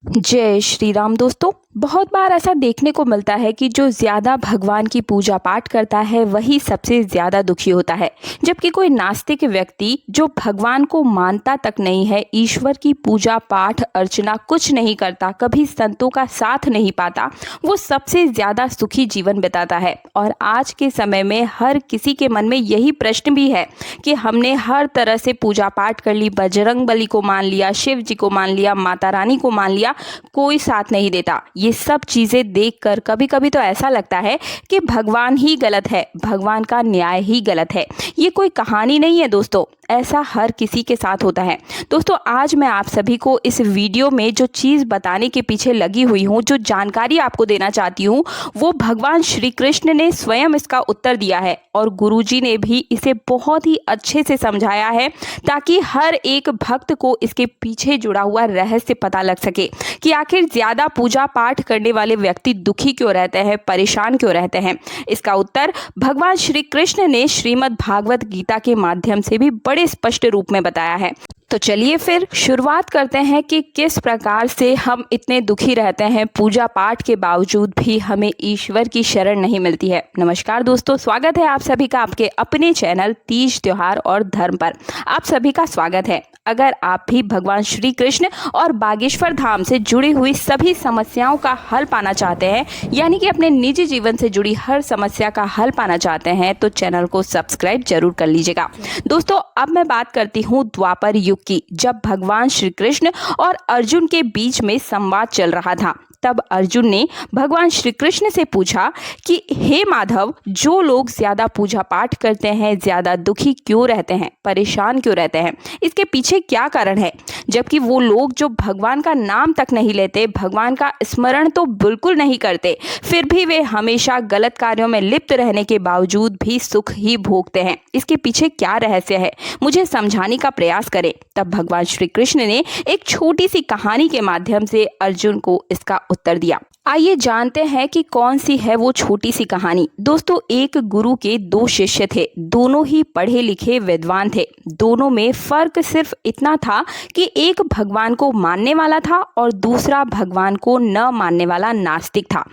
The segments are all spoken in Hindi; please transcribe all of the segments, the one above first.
जय श्री राम दोस्तों। बहुत बार ऐसा देखने को मिलता है कि जो ज़्यादा भगवान की पूजा पाठ करता है वही सबसे ज़्यादा दुखी होता है, जबकि कोई नास्तिक व्यक्ति जो भगवान को मानता तक नहीं है, ईश्वर की पूजा पाठ अर्चना कुछ नहीं करता, कभी संतों का साथ नहीं पाता, वो सबसे ज़्यादा सुखी जीवन बिताता है। और आज के समय में हर किसी के मन में यही प्रश्न भी है कि हमने हर तरह से पूजा पाठ कर ली, बजरंगबली को मान लिया, शिव जी को मान लिया, माता रानी को मान लिया, कोई साथ नहीं देता। ये सब चीजें देखकर कभी कभी तो ऐसा लगता है कि भगवान ही गलत है, भगवान का न्याय ही गलत है। ये कोई कहानी नहीं है दोस्तों, ऐसा हर किसी के साथ होता है। दोस्तों, आज मैं आप सभी को इस वीडियो में जो चीज़ बताने के पीछे लगी हुई हूँ, जो जानकारी आपको देना चाहती हूँ, वो भगवान श्री कृष्ण ने स्वयं इसका उत्तर दिया है और गुरुजी ने भी इसे बहुत ही अच्छे से समझाया है, ताकि हर एक भक्त को इसके पीछे जुड़ा हुआ रहस्य पता लग सके कि आखिर ज़्यादा पूजा पाठ करने वाले व्यक्ति दुखी क्यों रहते हैं, परेशान क्यों रहते हैं। इसका उत्तर भगवान श्री कृष्ण ने श्रीमद् भागवत गीता के माध्यम से भी बड़े स्पष्ट रूप में बताया है। तो चलिए फिर शुरुआत करते हैं कि किस प्रकार से हम इतने दुखी रहते हैं, पूजा पाठ के बावजूद भी हमें ईश्वर की शरण नहीं मिलती है। नमस्कार दोस्तों, स्वागत है आप सभी का आपके अपने चैनल तीज त्योहार और धर्म पर। आप सभी का स्वागत है। अगर आप भी भगवान श्री कृष्ण और बागेश्वर धाम से जुड़ी हुई सभी समस्याओं का हल पाना चाहते हैं, यानी कि अपने निजी जीवन से जुड़ी हर समस्या का हल पाना चाहते हैं, तो चैनल को सब्सक्राइब जरूर कर लीजिएगा। दोस्तों, अब मैं बात करती हूँ द्वापर युग की, जब भगवान श्री कृष्ण और अर्जुन के बीच में संवाद चल रहा था। तब अर्जुन ने भगवान श्री कृष्ण से पूछा कि हे माधव, जो लोग ज्यादा पूजा पाठ करते हैं ज्यादा दुखी क्यों रहते हैं, परेशान क्यों रहते हैं, इसके पीछे क्या कारण है? जबकि वो लोग जो भगवान का नाम तक नहीं लेते, भगवान का स्मरण तो बिल्कुल नहीं करते, फिर भी वे हमेशा गलत कार्यों में लिप्त रहने के बावजूद भी सुख ही भोगते हैं। इसके पीछे क्या रहस्य है, मुझे समझाने का प्रयास करें। तब भगवान श्री कृष्ण ने एक छोटी सी कहानी के माध्यम से अर्जुन को इसका उत्तर दिया। आइए जानते हैं कि कौन सी है वो छोटी सी कहानी। दोस्तों, एक गुरु के दो शिष्य थे, दोनों ही पढ़े लिखे विद्वान थे। दोनों में फर्क सिर्फ इतना था कि एक भगवान को मानने वाला था और दूसरा भगवान को न मानने वाला नास्तिक था।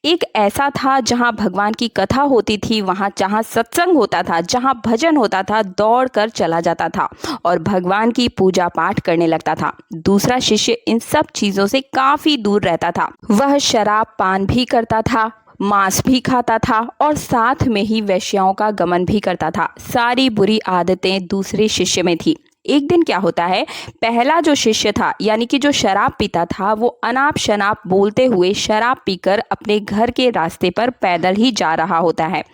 एक ऐसा था जहां भगवान की कथा होती थी, वहां जहां सत्संग होता था, जहां भजन होता था, दौड़ कर चला जाता था और भगवान की पूजा पाठ करने लगता था। दूसरा शिष्य इन सब चीजों से काफी दूर रहता था। वह शराब पान भी करता था, मांस भी खाता था और साथ में ही वेश्याओं का गमन भी करता था। सारी बुरी आदतें दूसरे शिष्य में थी। एक दिन क्या होता है, पहला जो शिष्य था, यानी कि जो शराब पीता था, वो अनाप शनाप बोलते हुए शराब पीकर अपने घर के रास्ते पर पैदल ही जा रहा होता है।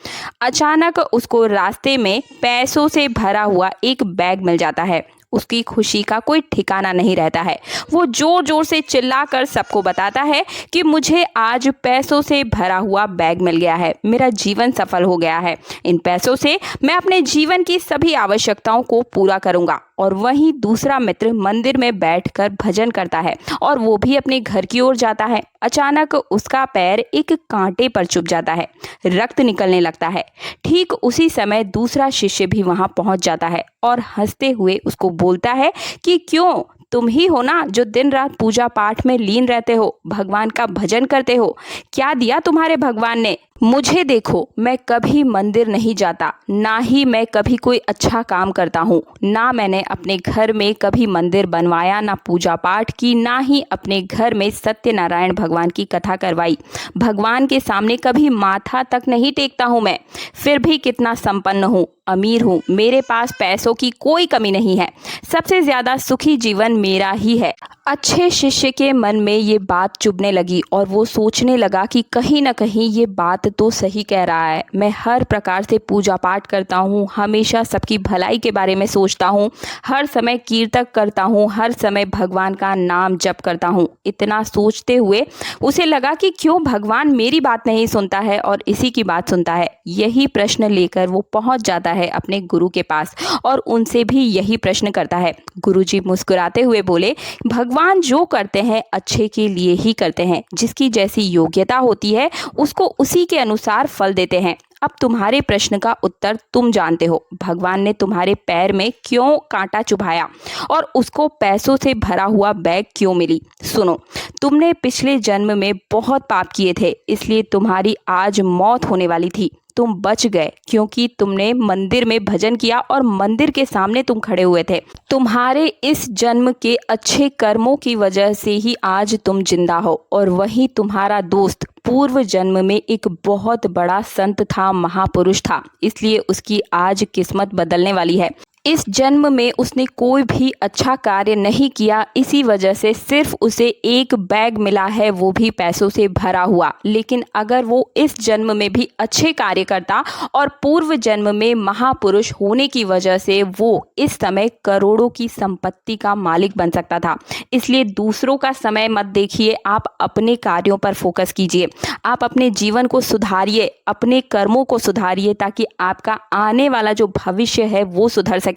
अचानक उसको रास्ते में पैसों से भरा हुआ एक बैग मिल जाता है। उसकी खुशी का कोई ठिकाना नहीं रहता है। वो जोर जोर से चिल्लाकर सबको बताता है कि मुझे आज पैसों से भरा हुआ बैग मिल गया है, मेरा जीवन सफल हो गया है, इन पैसों से मैं अपने जीवन की सभी आवश्यकताओं को पूरा करूंगा। और वहीं दूसरा मित्र मंदिर में बैठकर भजन करता है और वो भी अपने घर की ओर जाता है। अचानक उसका पैर एक कांटे पर चुभ जाता है, रक्त निकलने लगता है। ठीक उसी समय दूसरा शिष्य भी वहां पहुंच जाता है और हंसते हुए उसको बोलता है कि क्यों, तुम ही हो ना जो दिन रात पूजा पाठ में लीन रहते हो, भगवान का भजन करते हो। क्या दिया तुम्हारे भगवान ने? मुझे देखो, मैं कभी मंदिर नहीं जाता, ना ही मैं कभी कोई अच्छा काम करता हूँ, ना मैंने अपने घर में कभी मंदिर बनवाया, ना पूजा पाठ की, ना ही अपने घर में सत्यनारायण भगवान की कथा करवाई। भगवान के सामने कभी माथा तक नहीं टेकता हूँ मैं। फिर भी कितना संपन्न हूँ, अमीर हूँ, मेरे पास पैसों की कोई कमी नहीं है, सबसे ज्यादा सुखी जीवन मेरा ही है। अच्छे शिष्य के मन में ये बात चुभने लगी और वो सोचने लगा कि कहीं ना कहीं ये बात तो सही कह रहा है। मैं हर प्रकार से पूजा पाठ करता हूँ, हमेशा सबकी भलाई के बारे में सोचता हूँ, हर समय कीर्तन करता हूँ, हर समय भगवान का नाम जप करता हूँ। इतना सोचते हुए उसे लगा कि क्यों भगवान मेरी बात नहीं सुनता है और इसी की बात सुनता है। यही प्रश्न लेकर वो पहुंच जाता है अपने गुरु के पास और उनसे भी यही प्रश्न करता है। गुरुजी मुस्कुराते हुए बोले, भगवान जो करते हैं अच्छे के लिए ही करते हैं, जिसकी जैसी योग्यता होती है उसको उसी के अनुसार फल देते हैं। अब तुम्हारे प्रश्न का उत्तर तुम जानते हो। भगवान ने तुम्हारे पैर में क्यों कांटा चुभाया और उसको पैसों से भरा हुआ बैग क्यों मिली? सुनो, तुमने पिछले जन्म में बहुत पाप किए थे, इसलिए तुम्हारी आज मौत होने वाली थी। तुम बच गए क्योंकि तुमने मंदिर में भजन किया और मंदिर के सामने तुम खड़े हुए थे। तुम्हारे इस जन्म के अच्छे कर्मों की वजह से ही आज तुम जिंदा हो। और वही तुम्हारा दोस्त पूर्व जन्म में एक बहुत बड़ा संत था, महापुरुष था, इसलिए उसकी आज किस्मत बदलने वाली है। इस जन्म में उसने कोई भी अच्छा कार्य नहीं किया, इसी वजह से सिर्फ उसे एक बैग मिला है, वो भी पैसों से भरा हुआ। लेकिन अगर वो इस जन्म में भी अच्छे कार्य करता और पूर्व जन्म में महापुरुष होने की वजह से वो इस समय करोड़ों की संपत्ति का मालिक बन सकता था। इसलिए दूसरों का समय मत देखिए, आप अपने कार्यों पर फोकस कीजिए। आप अपने जीवन को सुधारिए, अपने कर्मों को सुधारिए, ताकि आपका आने वाला जो भविष्य है वो सुधर सके।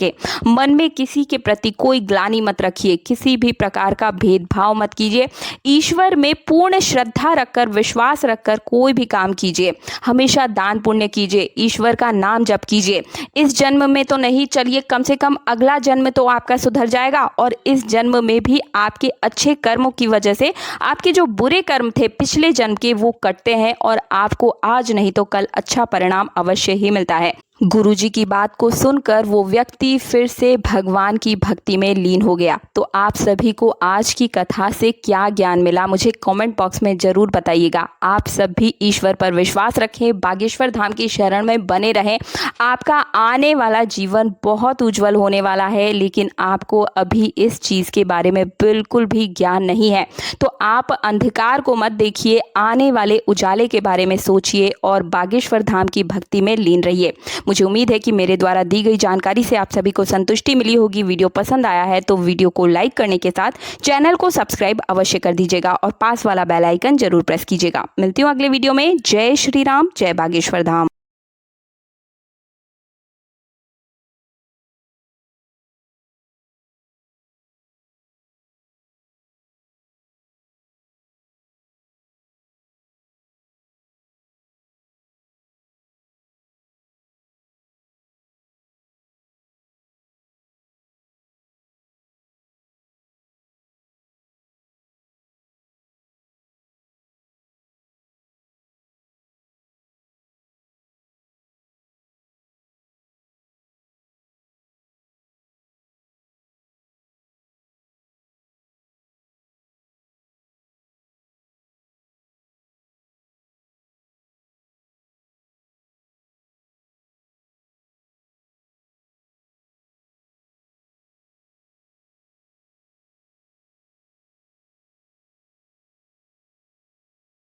मन में किसी के प्रति कोई ग्लानि मत रखिए, किसी भी प्रकार का भेदभाव मत कीजिए। ईश्वर में पूर्ण श्रद्धा रखकर, विश्वास रखकर कोई भी काम कीजिए। हमेशा दान पुण्य कीजिए, ईश्वर का नाम जप कीजिए। इस जन्म में तो नहीं, चलिए कम से कम अगला जन्म तो आपका सुधर जाएगा और इस जन्म में भी आपके अच्छे कर्मों की वजह से आपके जो बुरे कर्म थे पिछले जन्म के, वो कटते हैं और आपको आज नहीं तो कल अच्छा परिणाम अवश्य ही मिलता है। गुरुजी की बात को सुनकर वो व्यक्ति फिर से भगवान की भक्ति में लीन हो गया। तो आप सभी को आज की कथा से क्या ज्ञान मिला, मुझे कमेंट बॉक्स में ज़रूर बताइएगा। आप सब भी ईश्वर पर विश्वास रखें, बागेश्वर धाम की शरण में बने रहें। आपका आने वाला जीवन बहुत उज्जवल होने वाला है, लेकिन आपको अभी इस चीज़ के बारे में बिल्कुल भी ज्ञान नहीं है। तो आप अंधकार को मत देखिए, आने वाले उजाले के बारे में सोचिए और बागेश्वर धाम की भक्ति में लीन रहिए। मुझे उम्मीद है कि मेरे द्वारा दी गई जानकारी से आप सभी को संतुष्टि मिली होगी। वीडियो पसंद आया है तो वीडियो को लाइक करने के साथ चैनल को सब्सक्राइब अवश्य कर दीजिएगा और पास वाला बेल आइकन जरूर प्रेस कीजिएगा। मिलती हूँ अगले वीडियो में। जय श्री राम, जय बागेश्वर धाम।